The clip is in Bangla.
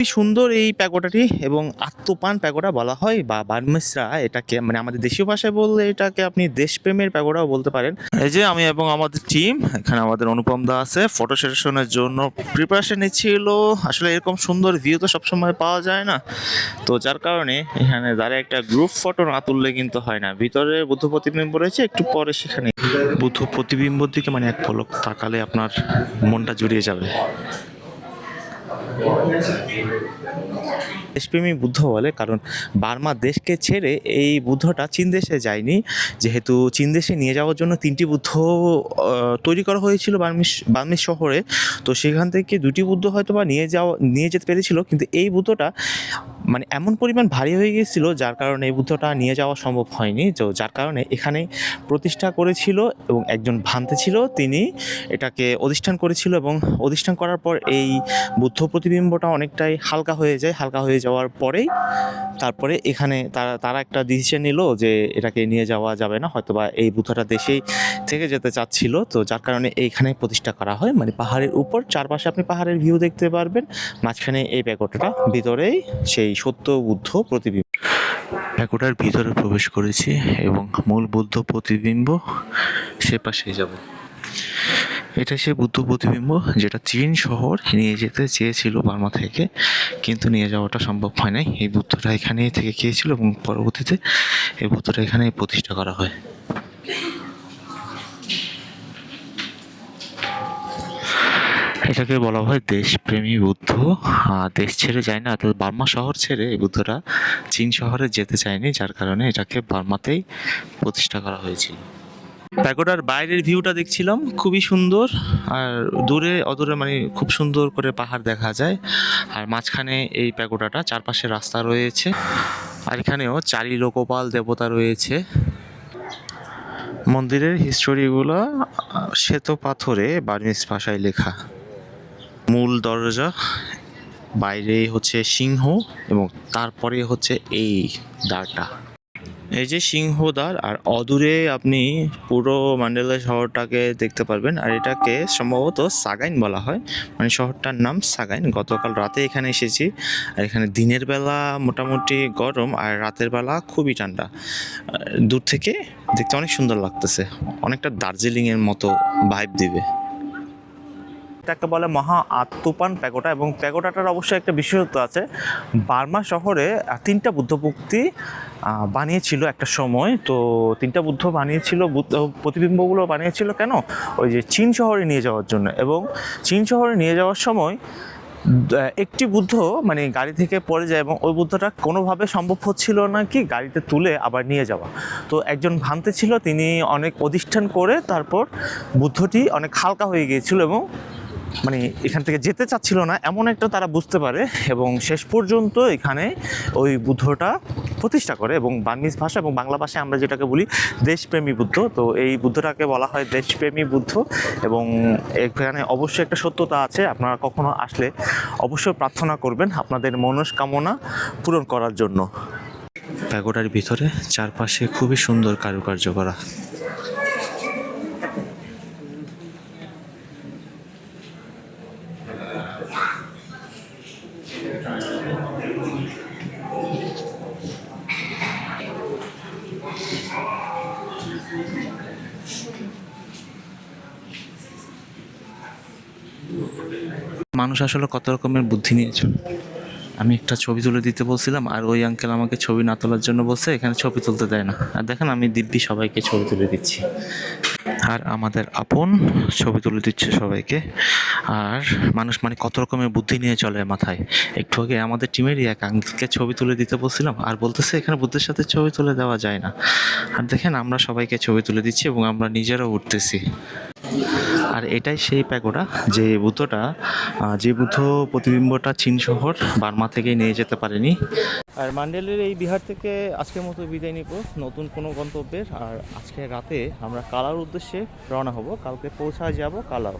খুবই সুন্দর এই প্যাগোডাটি এবং আত্মপান প্যাগোডা বলা হয় বা বার্মিসরা এটাকে, মানে আমাদের দেশীয় ভাষায় বললে এটাকে আপনি দেশপ্রেমের প্যাগোডাও বলতে পারেন। এই যে আমি এবং আমাদের টিম এখানে, আমাদের অনুপম দা আছে ফটো সেশনের জন্য প্রিপারেশন নিচ্ছিল। আসলে এরকম সুন্দর ভিউ তো সবসময় পাওয়া যায় না, তো যার কারণে এখানে দাঁড়িয়ে একটা গ্রুপ ফটো না তুললে কিন্তু হয় না। ভিতরে বুদ্ধ প্রতিবিম্ব রয়েছে, একটু পরে সেখানে বুদ্ধ প্রতিবিম্বর দিকে মানে এক পলক তাকালে আপনার মনটা জুড়িয়ে যাবে। দেশপ্রেমী বুদ্ধ বলে কারণ বার্মা দেশকে ছেড়ে এই বুদ্ধটা চীন দেশে যায়নি, যেহেতু চীন দেশে নিয়ে যাওয়ার জন্য 3টি বুদ্ধ তৈরি করা হয়েছিল বার্মিস শহরে। তো সেখান থেকে 2টি বুদ্ধ হয়তো বা নিয়ে যেতে পেরেছিল, কিন্তু এই বুদ্ধটা মানে এমন পরিমাণ ভারী হয়ে গিয়েছিল যার কারণে এই বুদ্ধটা নিয়ে যাওয়া সম্ভব হয়নি। তো যার কারণে এখানে প্রতিষ্ঠা করেছিল এবং একজন ভান্তে ছিল, তিনি এটাকে অধিষ্ঠান করেছিল এবং অধিষ্ঠান করার পর এই বুদ্ধ প্রতিবিম্বটা অনেকটাই হালকা হয়ে যায়। হালকা হয়ে যাওয়ার পরেই তারপরে এখানে তারা একটা ডিসিশন নিল যে এটাকে নিয়ে যাওয়া যাবে না, হয়তোবা এই বুদ্ধটা দেশেই থেকে যেতে চাচ্ছিল। তো যার কারণে এইখানে প্রতিষ্ঠা করা হয়, মানে পাহাড়ের উপর, চারপাশে আপনি পাহাড়ের ভিউ দেখতে পারবেন, মাঝখানে এই প্যাগোডাটা, ভিতরেই সেই সত্য বুদ্ধ প্রতিবিম্ব। প্যাগোডার ভিতরে প্রবেশ করেছি এবং মূল বুদ্ধ প্রতিবিম্ব সে পাশে যাব। এটা সে বুদ্ধ প্রতিবিম্ব যেটা চীন শহর নিয়ে যেতে চেয়েছিল বার্মা থেকে, কিন্তু নিয়ে যাওয়াটা সম্ভব হয় নাই। এই বুদ্ধটা এখানেই থেকে গিয়েছিল এবং পরবর্তীতে এই বুদ্ধটা এখানেই প্রতিষ্ঠা করা হয়। এটাকে বলা হয় দেশপ্রেমী বুদ্ধ। দেশ ছেড়ে যায় না, অর্থাৎ বার্মা শহর ছেড়ে এই বুদ্ধরা চীন শহরে যেতে চায়নি, যার কারণে এটাকে বার্মাতেই প্রতিষ্ঠা করা হয়েছিল। প্যাগোডার বাইরের ভিউটা দেখছিলাম, খুবই সুন্দর। আর দূরে অদূরে মানে খুব সুন্দর করে পাহাড় দেখা যায়। আর মাঝখানে এই প্যাগোডাটা, চারপাশে রাস্তা রয়েছে। আর এখানেও 4 লোকপাল দেবতা রয়েছে। মন্দিরের হিস্টোরিগুলো শ্বেত পাথরে বার্মিজ ভাষায় লেখা। মূল দরজা, বাইরে হচ্ছে সিংহ এবং তারপরে হচ্ছে এই দ্বারটা, এই যে সিংহদ্বার। আর অদূরে আপনি পুরো ম্যান্ডেলা শহরটাকে দেখতে পারবেন। আর এটাকে সম্ভবত সাগাইন বলা হয়, মানে শহরটার নাম সাগাইন। গতকাল রাতে এখানে এসেছি, আর এখানে দিনের বেলা মোটামুটি গরম আর রাতের বেলা খুবই ঠান্ডা। দূর থেকে দেখতে অনেক সুন্দর লাগতেছে, অনেকটা দার্জিলিংয়ের মতো ভাইব দিবে। এটাকে বলে মহা আত্মপান প্যাগোডা, এবং প্যাগোডাটার অবশ্যই একটা বিশেষত্ব আছে। বার্মা শহরে 3টা বুদ্ধ মূর্তি বানিয়েছিল একটা সময়। তো 3টা বুদ্ধ বানিয়েছিল, বুদ্ধ প্রতিবিম্বগুলো বানিয়েছিল কেন? ওই যে চীন শহরে নিয়ে যাওয়ার জন্য। এবং চীন শহরে নিয়ে যাওয়ার সময় একটি বুদ্ধ মানে গাড়ি থেকে পড়ে যায় এবং ওই বুদ্ধটা কোনোভাবে সম্ভব হচ্ছিল না কি গাড়িতে তুলে আবার নিয়ে যাওয়া। তো একজন ভান্তে ছিল, তিনি অনেক অধিষ্ঠান করে তারপর বুদ্ধটি অনেক হালকা হয়ে গিয়েছিল এবং মানে এখান থেকে যেতে চাচ্ছিল না, এমন একটা তারা বুঝতে পারে এবং শেষ পর্যন্ত এখানে ওই বুদ্ধটা প্রতিষ্ঠা করে। এবং বার্মিজ ভাষা এবং বাংলা ভাষায় আমরা যেটাকে বলি দেশপ্রেমী বুদ্ধ, তো এই বুদ্ধটাকে বলা হয় দেশপ্রেমী বুদ্ধ। এবং এখানে অবশ্যই একটা সত্যতা আছে, আপনারা কখনো আসলে অবশ্যই প্রার্থনা করবেন আপনাদের মনস্কামনা পূরণ করার জন্য। প্যাগোডার ভিতরে চারপাশে খুবই সুন্দর কারুকার্য করা। মানুষ আসলে কত রকমের বুদ্ধি নিয়েছে। আমি একটা ছবি তুলে দিতে বলছিলাম, আর ওই আঙ্কেল আমাকে ছবি না তোলার জন্য বলছে, এখানে ছবি তুলতে দেয় না। আর দেখেন আমি দিব্যি সবাইকে ছবি তুলে দিচ্ছি, আর আমাদের আপন ছবি তুলে দিচ্ছে সবাইকে। আর মানুষ মানে কত রকমের বুদ্ধি নিয়ে চলে মাথায়। একটু আগে আমাদের টিমেরই এক আঙ্কেলকে ছবি তুলে দিতে বলছিলাম, আর বলতেছে এখানে বুদ্ধের সাথে ছবি তুলে দেওয়া যায় না। আর দেখেন আমরা সবাইকে ছবি তুলে দিচ্ছি এবং আমরা নিজেরাও উঠতেছি। আর এটাই সেই প্যাগোডা যে বুদ্ধ প্রতিবিম্বটা চীন শহর বার্মা থেকে নিয়ে যেতে পারেনি। আর মান্ডেলের এই বিহার থেকে আজকের মতো বিদায় নিব নতুন কোনো গন্তব্যের। আর আজকে রাতে আমরা কালার উদ্দেশ্যে রওনা হব, কালকে পৌঁছা যাব কালাও।